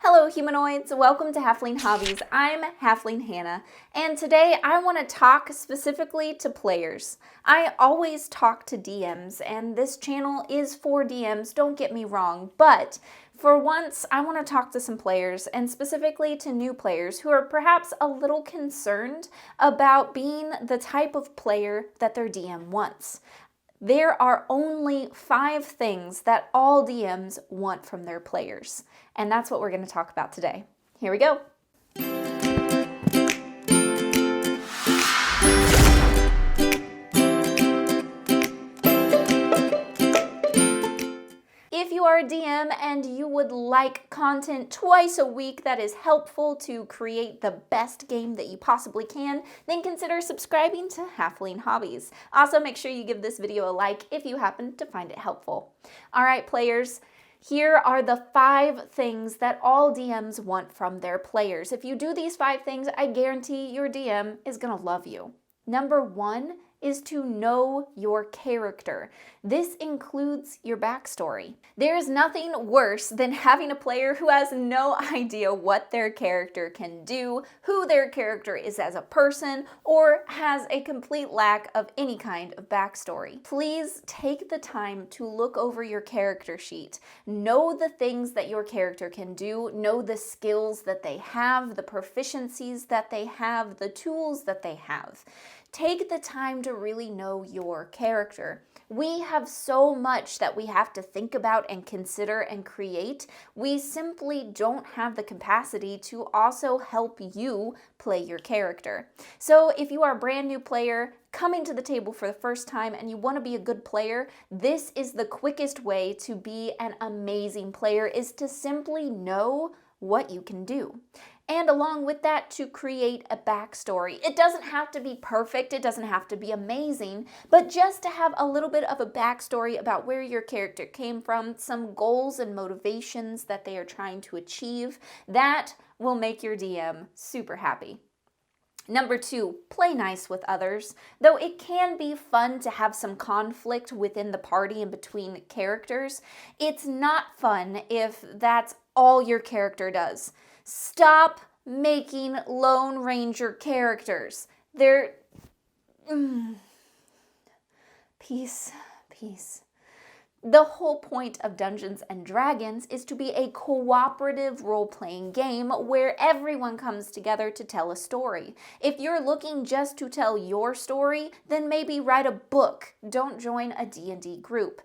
Hello humanoids, welcome to Halfling Hobbies. I'm Halfling Hannah, and today I want to talk specifically to players. I always talk to DMs, and this channel is for DMs, don't get me wrong, but for once I want to talk to some players, and specifically to new players who are perhaps a little concerned about being the type of player that their DM wants. There are only 5 things that all DMs want from their players, and that's what we're going to talk about today. Here we go. If you are a DM and you would like content twice a week that is helpful to create the best game that you possibly can, then consider subscribing to Halfling Hobbies. Also, make sure you give this video a like if you happen to find it helpful. All right, players. Here are the 5 things that all DMs want from their players. If you do these 5 things, I guarantee your DM is going to love you. Number 1 is to know your character. This includes your backstory. There is nothing worse than having a player who has no idea what their character can do, who their character is as a person, or has a complete lack of any kind of backstory. Please take the time to look over your character sheet. Know the things that your character can do, know the skills that they have, the proficiencies that they have, the tools that they have. Take the time to really know your character. We have so much that we have to think about and consider and create. We simply don't have the capacity to also help you play your character. So if you are a brand new player coming to the table for the first time and you want to be a good player, this is the quickest way to be an amazing player, is to simply know what you can do. And along with that, to create a backstory. It doesn't have to be perfect, it doesn't have to be amazing, but just to have a little bit of a backstory about where your character came from, some goals and motivations that they are trying to achieve, that will make your DM super happy. Number 2, play nice with others. Though it can be fun to have some conflict within the party and between characters, it's not fun if that's all your character does. Stop making Lone Ranger characters. They're... Peace. The whole point of Dungeons and Dragons is to be a cooperative role-playing game where everyone comes together to tell a story. If you're looking just to tell your story, then maybe write a book. Don't join a D&D group.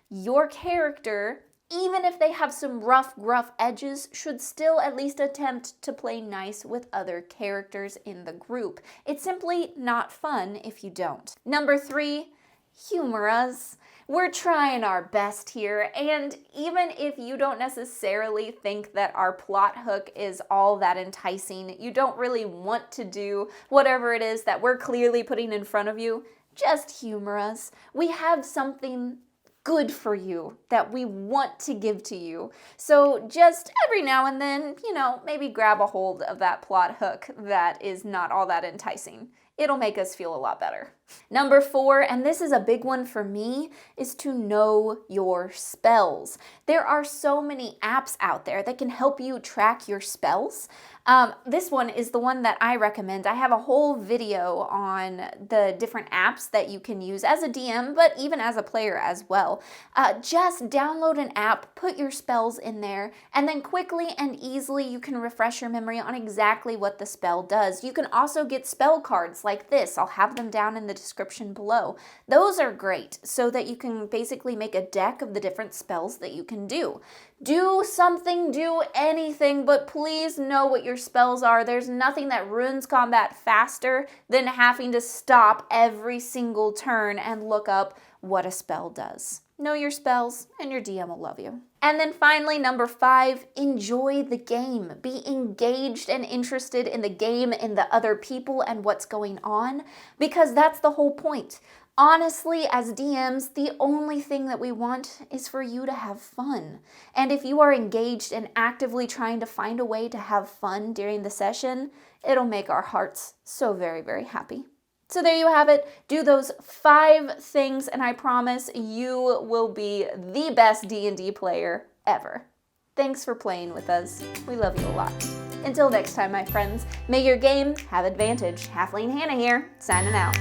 Your character, even if they have some rough, gruff edges, should still at least attempt to play nice with other characters in the group. It's simply not fun if you don't. Number 3, humorous. We're trying our best here, and even if you don't necessarily think that our plot hook is all that enticing, you don't really want to do whatever it is that we're clearly putting in front of you, just humor us. We have something good for you that we want to give to you. So just every now and then, maybe grab a hold of that plot hook that is not all that enticing. It'll make us feel a lot better. Number 4, and this is a big one for me, is to know your spells. There are so many apps out there that can help you track your spells. This one is the one that I recommend. I have a whole video on the different apps that you can use as a DM, but even as a player as well. Just download an app, put your spells in there, and then quickly and easily you can refresh your memory on exactly what the spell does. You can also get spell cards like this. I'll have them down in the description below. Those are great so that you can basically make a deck of the different spells that you can do. Do something, do anything, but please know what your spells are. There's nothing that ruins combat faster than having to stop every single turn and look up what a spell does. Know your spells and your DM will love you. And then finally, number 5, enjoy the game. Be engaged and interested in the game, in the other people and what's going on, because that's the whole point. Honestly, as DMs, the only thing that we want is for you to have fun. And if you are engaged and actively trying to find a way to have fun during the session, it'll make our hearts so very, very happy. So there you have it. Do those 5 things and I promise you will be the best D&D player ever. Thanks for playing with us. We love you a lot. Until next time, my friends, may your game have advantage. Halfling Hannah here, signing out.